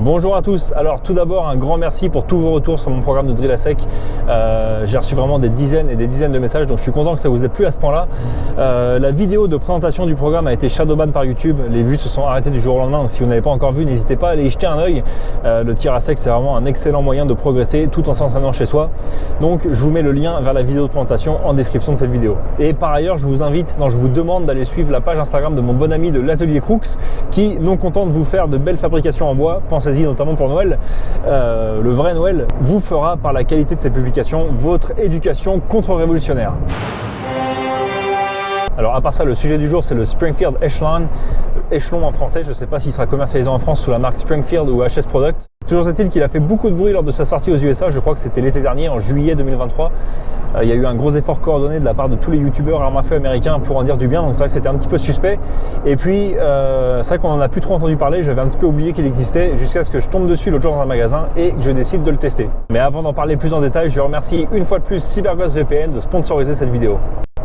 Bonjour à tous, alors tout d'abord un grand merci pour tous vos retours sur mon programme de drill à sec. J'ai reçu vraiment des dizaines et des dizaines de messages, donc je suis content que ça vous ait plu à ce point là. La vidéo de présentation du programme a été shadowban par YouTube, les vues se sont arrêtées du jour au lendemain, donc si vous n'avez pas encore vu, n'hésitez pas à aller y jeter un œil. Le tir à sec, c'est vraiment un excellent moyen de progresser tout en s'entraînant chez soi. Donc je vous mets le lien vers la vidéo de présentation en description de cette vidéo. Et par ailleurs, je vous demande d'aller suivre la page Instagram de mon bon ami de l'atelier Crooks, qui, non content de vous faire de belles fabrications en bois, pensez-y notamment pour Noël, le vrai Noël, vous fera par la qualité de ses publications votre éducation contre-révolutionnaire. Alors à part ça, le sujet du jour c'est le Springfield Echelon, échelon en français, je ne sais pas s'il sera commercialisé en France sous la marque Springfield ou HS Product. Toujours est-il qu'il a fait beaucoup de bruit lors de sa sortie aux USA, je crois que c'était l'été dernier, en juillet 2023. Il y a eu un gros effort coordonné de la part de tous les youtubeurs armes à feu américains pour en dire du bien, donc c'est vrai que c'était un petit peu suspect. Et puis c'est vrai qu'on en a plus trop entendu parler, j'avais un petit peu oublié qu'il existait jusqu'à ce que je tombe dessus l'autre jour dans un magasin et que je décide de le tester. Mais avant d'en parler plus en détail, je remercie une fois de plus CyberGhost VPN de sponsoriser cette vidéo.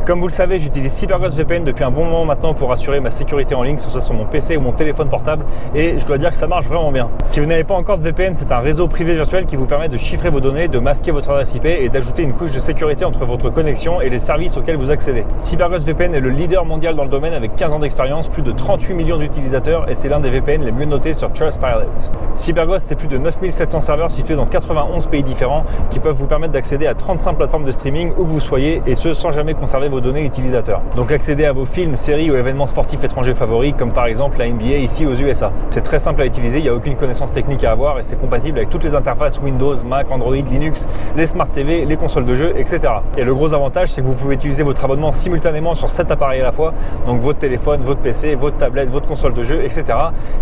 Comme vous le savez, j'utilise CyberGhost VPN depuis un bon moment maintenant pour assurer ma sécurité en ligne, que ce soit sur mon PC ou mon téléphone portable, et je dois dire que ça marche vraiment bien. Si vous n'avez pas encore de VPN, c'est un réseau privé virtuel qui vous permet de chiffrer vos données, de masquer votre adresse IP et d'ajouter une couche de sécurité entre votre connexion et les services auxquels vous accédez. CyberGhost VPN est le leader mondial dans le domaine avec 15 ans d'expérience, plus de 38 millions d'utilisateurs et c'est l'un des VPN les mieux notés sur Trustpilot. CyberGhost, c'est plus de 9700 serveurs situés dans 91 pays différents qui peuvent vous permettre d'accéder à 35 plateformes de streaming où que vous soyez et ce sans jamais conserver vos données utilisateurs. Donc accéder à vos films, séries ou événements sportifs étrangers favoris comme par exemple la NBA ici aux USA. C'est très simple à utiliser, il n'y a aucune connaissance technique à avoir et c'est compatible avec toutes les interfaces Windows, Mac, Android, Linux, les Smart TV, les consoles de jeux, etc. Et le gros avantage, c'est que vous pouvez utiliser votre abonnement simultanément sur 7 appareils à la fois, donc votre téléphone, votre PC, votre tablette, votre console de jeu, etc.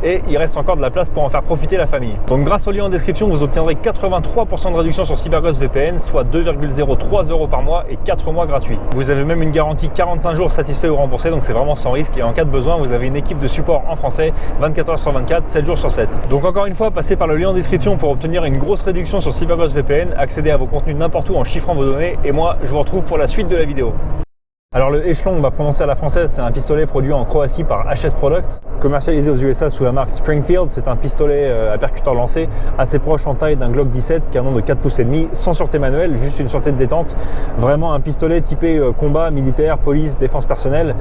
Et il reste encore de la place pour en faire profiter la famille. Donc grâce au lien en description, vous obtiendrez 83% de réduction sur CyberGhost VPN, soit 2,03 € par mois et 4 mois gratuits. Vous avez même une garantie 45 jours satisfait ou remboursé, donc c'est vraiment sans risque et en cas de besoin vous avez une équipe de support en français 24 heures sur 24, 7 jours sur 7. Donc encore une fois, passez par le lien en description pour obtenir une grosse réduction sur CyberGhost VPN, accéder à vos contenus n'importe où en chiffrant vos données et moi je vous retrouve pour la suite de la vidéo. Alors le Echelon, on va prononcer à la française, c'est un pistolet produit en Croatie par HS Product, commercialisé aux USA sous la marque Springfield. C'est un pistolet à percuteur lancé, assez proche en taille d'un Glock 17, canon de 4 pouces et demi, sans sûreté manuelle, juste une sûreté de détente. Vraiment un pistolet typé combat, militaire, police, défense personnelle,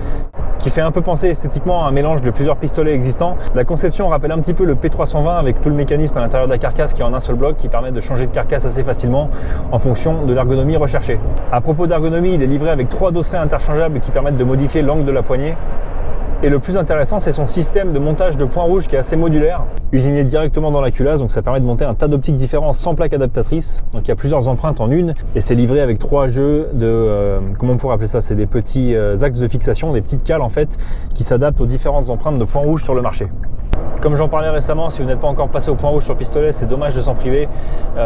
qui fait un peu penser esthétiquement à un mélange de plusieurs pistolets existants. La conception rappelle un petit peu le P320 avec tout le mécanisme à l'intérieur de la carcasse qui est en un seul bloc, qui permet de changer de carcasse assez facilement en fonction de l'ergonomie recherchée. À propos d'ergonomie, il est livré avec 3 dosseraits interchangeables qui permettent de modifier l'angle de la poignée. Et le plus intéressant, c'est son système de montage de points rouges qui est assez modulaire, usiné directement dans la culasse, donc ça permet de monter un tas d'optiques différents sans plaque adaptatrice. Donc il y a plusieurs empreintes en une, et c'est livré avec 3 jeux de, comment on pourrait appeler ça, c'est des petits axes de fixation, des petites cales en fait, qui s'adaptent aux différentes empreintes de points rouges sur le marché. Comme j'en parlais récemment, si vous n'êtes pas encore passé au point rouge sur pistolet, c'est dommage de s'en priver.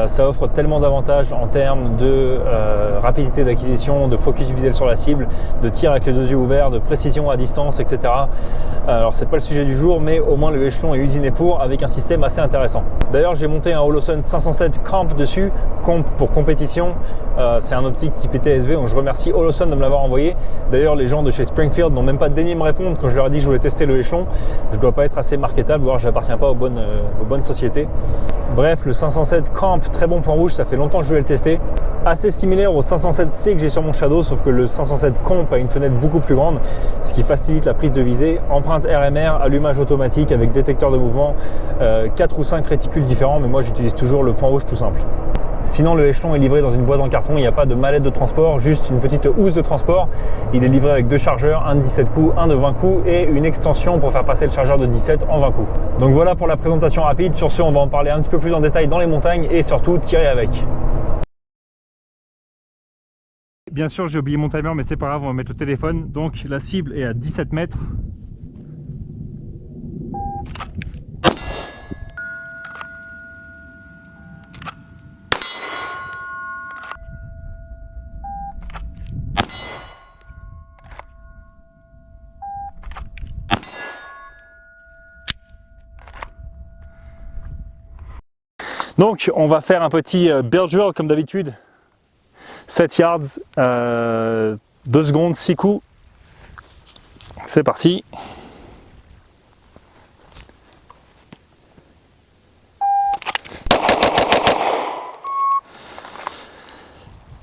Ça offre tellement d'avantages en termes de rapidité d'acquisition, de focus visuel sur la cible, de tir avec les 2 yeux ouverts, de précision à distance, etc. Alors c'est pas le sujet du jour, mais au moins le Echelon est usiné pour, avec un système assez intéressant. D'ailleurs j'ai monté un Holosun 507 Camp dessus, Comp pour compétition. C'est un optique type TSV, donc je remercie Holosun de me l'avoir envoyé. D'ailleurs les gens de chez Springfield n'ont même pas daigné me répondre quand je leur ai dit que je voulais tester le Echelon. Je dois pas être assez marketable, voire je n'appartiens pas aux bonnes sociétés. Bref, le 507 Camp, très bon point rouge, ça fait longtemps que je voulais le tester. Assez similaire au 507C que j'ai sur mon Shadow, sauf que le 507 Comp a une fenêtre beaucoup plus grande, ce qui facilite la prise de visée. Empreinte RMR, allumage automatique avec détecteur de mouvement, 4 ou 5 réticules différents, mais moi j'utilise toujours le point rouge tout simple. Sinon, le Echelon est livré dans une boîte en carton, il n'y a pas de mallette de transport, juste une petite housse de transport. Il est livré avec 2 chargeurs, un de 17 coups, un de 20 coups et une extension pour faire passer le chargeur de 17 en 20 coups. Donc voilà pour la présentation rapide. Sur ce, on va en parler un petit peu plus en détail dans les montagnes et surtout tirer avec. Bien sûr, j'ai oublié mon timer, mais c'est pas grave, on va mettre le téléphone. Donc la cible est à 17 mètres. Donc on va faire un petit build drill comme d'habitude, 7 yards, 2 secondes, 6 coups, c'est parti.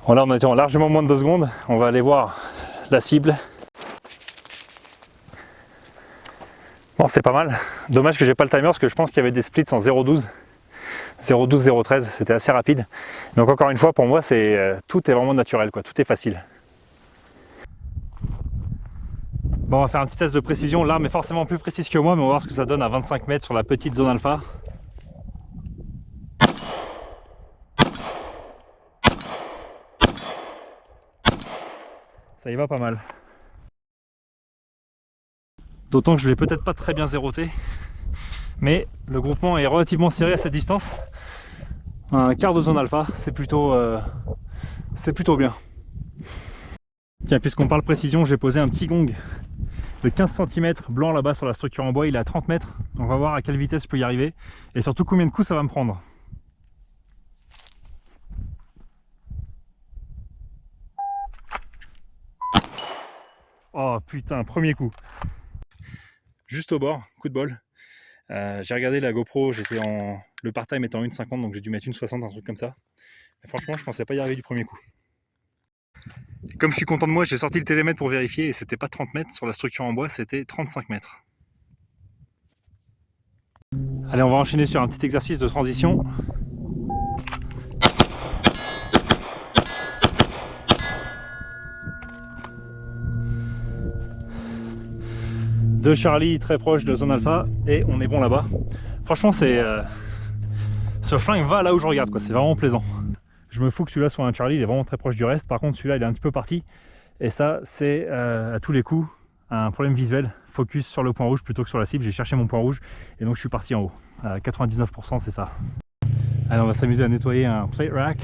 Bon, là on était en largement moins de 2 secondes, on va aller voir la cible. Bon, c'est pas mal. Dommage que j'ai pas le timer parce que je pense qu'il y avait des splits en 0,12. 0,12, 0,13, c'était assez rapide. Donc encore une fois, pour moi, tout est vraiment naturel, quoi. Tout est facile. Bon, on va faire un petit test de précision. L'arme est forcément plus précise que moi, mais on va voir ce que ça donne à 25 mètres sur la petite zone alpha. Ça y va pas mal. D'autant que je ne l'ai peut-être pas très bien zéroté, mais le groupement est relativement serré à cette distance. Un quart de zone alpha, c'est plutôt bien. Tiens, puisqu'on parle précision, j'ai posé un petit gong de 15 cm blanc là-bas sur la structure en bois, il est à 30 mètres. On va voir à quelle vitesse je peux y arriver et surtout combien de coups ça va me prendre. Oh putain, premier coup. Juste au bord, coup de bol. J'ai regardé la GoPro, le part-time était en 1,50, donc j'ai dû mettre 1,60, un truc comme ça. Mais franchement, je pensais pas y arriver du premier coup. Comme je suis content de moi, j'ai sorti le télémètre pour vérifier et c'était pas 30 mètres sur la structure en bois, c'était 35 mètres. Allez, on va enchaîner sur un petit exercice de transition. De Charlie, très proche de zone alpha, et on est bon là-bas. Franchement, ce flingue va là où je regarde, quoi. C'est vraiment plaisant. Je me fous que celui-là soit un Charlie, il est vraiment très proche du reste. Par contre, celui-là, il est un petit peu parti. Et ça, c'est à tous les coups un problème visuel. Focus sur le point rouge plutôt que sur la cible. J'ai cherché mon point rouge et donc je suis parti en haut. 99%, c'est ça. Allez, on va s'amuser à nettoyer un plate rack.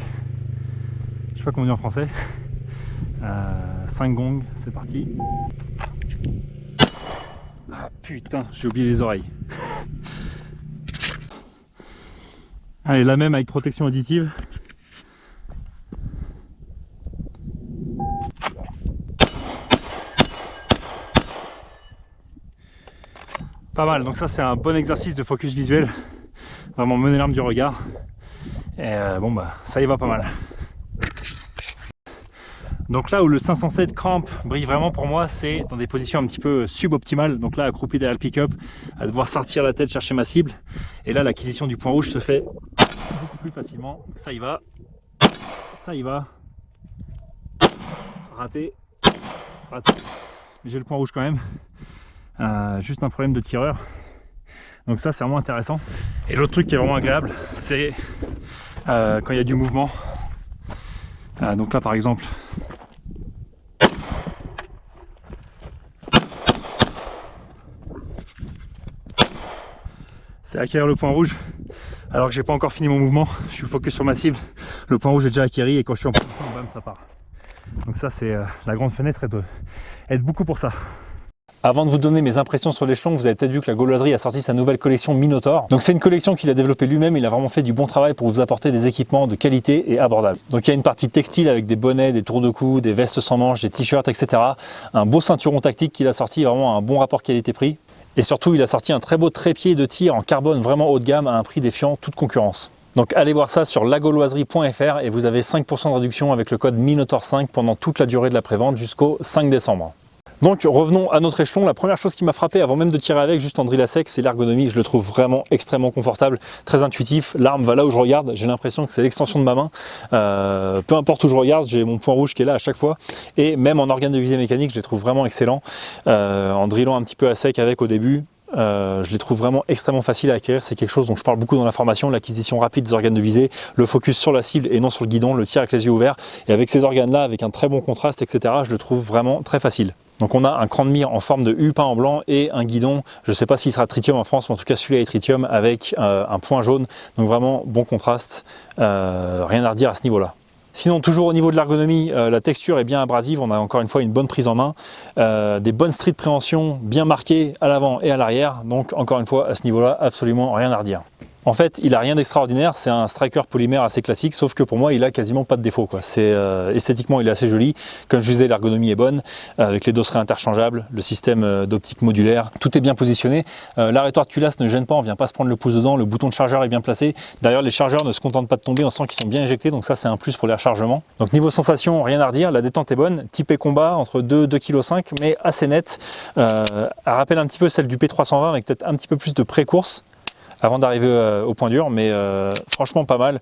Je sais pas comment on dit en français. 5 gongs, c'est parti. Ah putain, j'ai oublié les oreilles. Allez, la même avec protection additive. Pas mal, donc ça c'est un bon exercice de focus visuel. Vraiment mener l'arme du regard. Et bon bah ça y va pas mal. Donc là où le 507 camp brille vraiment pour moi, c'est dans des positions un petit peu suboptimales. Donc là, accroupi derrière le pick-up, à devoir sortir la tête, chercher ma cible. Et là, l'acquisition du point rouge se fait beaucoup plus facilement. Ça y va. Ça y va. Raté. Raté. J'ai le point rouge quand même. Juste un problème de tireur. Donc ça, c'est vraiment intéressant. Et l'autre truc qui est vraiment agréable, c'est quand il y a du mouvement. Donc là, par exemple, c'est acquérir le point rouge alors que j'ai pas encore fini mon mouvement, je suis focus sur ma cible, le point rouge est déjà acquéri et quand je suis en position, bam, ça part. Donc ça c'est la grande fenêtre aide beaucoup pour ça. Avant de vous donner mes impressions sur l'échelon, vous avez peut-être vu que la Gauloiserie a sorti sa nouvelle collection Minotaur. Donc c'est une collection qu'il a développée lui-même, il a vraiment fait du bon travail pour vous apporter des équipements de qualité et abordables. Donc il y a une partie textile avec des bonnets, des tours de cou, des vestes sans manches, des t-shirts, etc. Un beau ceinturon tactique qu'il a sorti, vraiment un bon rapport qualité-prix. Et surtout, il a sorti un très beau trépied de tir en carbone vraiment haut de gamme à un prix défiant toute concurrence. Donc allez voir ça sur lagauloiserie.fr et vous avez 5% de réduction avec le code Minotaur5 pendant toute la durée de la prévente jusqu'au 5 décembre. Donc revenons à notre échelon. La première chose qui m'a frappé avant même de tirer avec, juste en drill à sec, c'est l'ergonomie. Je le trouve vraiment extrêmement confortable, très intuitif. L'arme va là où je regarde, j'ai l'impression que c'est l'extension de ma main. Peu importe où je regarde, j'ai mon point rouge qui est là à chaque fois. Et même en organe de visée mécanique, je les trouve vraiment excellents. En drillant un petit peu à sec avec au début, je les trouve vraiment extrêmement faciles à acquérir. C'est quelque chose dont je parle beaucoup dans la formation, l'acquisition rapide des organes de visée, le focus sur la cible et non sur le guidon, le tir avec les yeux ouverts. Et avec ces organes-là, avec un très bon contraste, etc., je le trouve vraiment très facile. Donc on a un cran de mire en forme de U peint en blanc et un guidon, je ne sais pas s'il sera tritium en France, mais en tout cas celui-là est tritium avec un point jaune. Donc vraiment bon contraste, rien à redire à ce niveau-là. Sinon, toujours au niveau de l'ergonomie, la texture est bien abrasive, on a encore une fois une bonne prise en main, des bonnes stries de préhension bien marquées à l'avant et à l'arrière, donc encore une fois à ce niveau-là, absolument rien à redire. En fait, il a rien d'extraordinaire, c'est un striker polymère assez classique, sauf que pour moi, il a quasiment pas de défaut, quoi. Esthétiquement, il est assez joli. Comme je disais, l'ergonomie est bonne, avec les dosseraits interchangeables, le système d'optique modulaire, tout est bien positionné. L'arrêtoire de culasse ne gêne pas, on vient pas se prendre le pouce dedans, le bouton de chargeur est bien placé. D'ailleurs, les chargeurs ne se contentent pas de tomber, on sent qu'ils sont bien éjectés, donc ça c'est un plus pour les rechargements. Donc niveau sensation, rien à redire, la détente est bonne, typé combat entre 2,5 kg, mais assez nette. Elle rappelle un petit peu celle du P320 avec peut-être un petit peu plus de pré-course avant d'arriver au point dur, mais franchement pas mal.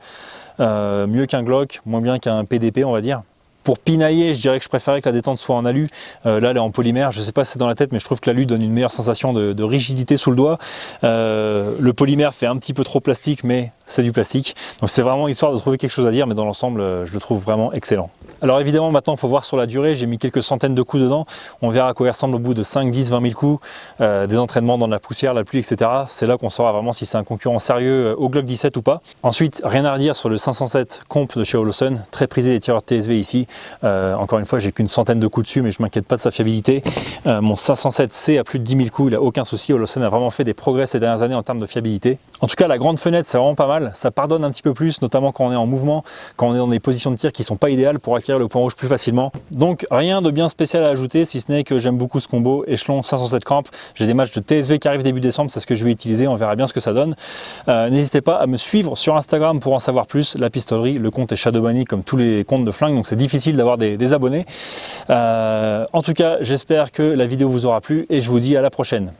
Mieux qu'un Glock, moins bien qu'un PDP, on va dire. Pour pinailler, je dirais que je préférais que la détente soit en alu. Là, elle est en polymère. Je ne sais pas si c'est dans la tête, mais je trouve que l'alu donne une meilleure sensation de rigidité sous le doigt. Le polymère fait un petit peu trop plastique, mais c'est du plastique. Donc c'est vraiment histoire de trouver quelque chose à dire, mais dans l'ensemble, je le trouve vraiment excellent. Alors évidemment, maintenant, il faut voir sur la durée. J'ai mis quelques centaines de coups dedans. On verra à quoi il ressemble au bout de 5, 10, 20 000 coups. Des entraînements dans la poussière, la pluie, etc. C'est là qu'on saura vraiment si c'est un concurrent sérieux au Glock 17 ou pas. Ensuite, rien à redire sur le 507 Comp de chez Holosun. Très prisé des tireurs de TSV ici. Encore une fois, j'ai qu'une centaine de coups dessus, mais je ne m'inquiète pas de sa fiabilité. Mon 507C a plus de 10 000 coups, il n'a aucun souci. Holosun a vraiment fait des progrès ces dernières années en termes de fiabilité. En tout cas, la grande fenêtre, c'est vraiment pas mal. Ça pardonne un petit peu plus, notamment quand on est en mouvement, quand on est dans des positions de tir qui ne sont pas idéales pour acquérir le point rouge plus facilement. Donc, rien de bien spécial à ajouter, si ce n'est que j'aime beaucoup ce combo Echelon 507 Camp. J'ai des matchs de TSV qui arrivent début décembre, c'est ce que je vais utiliser, on verra bien ce que ça donne. N'hésitez pas à me suivre sur Instagram pour en savoir plus. La pistolerie, le compte est Shadowbunny comme tous les comptes de flingue, donc c'est difficile d'avoir des abonnés. En tout cas, j'espère que la vidéo vous aura plu et je vous dis à la prochaine.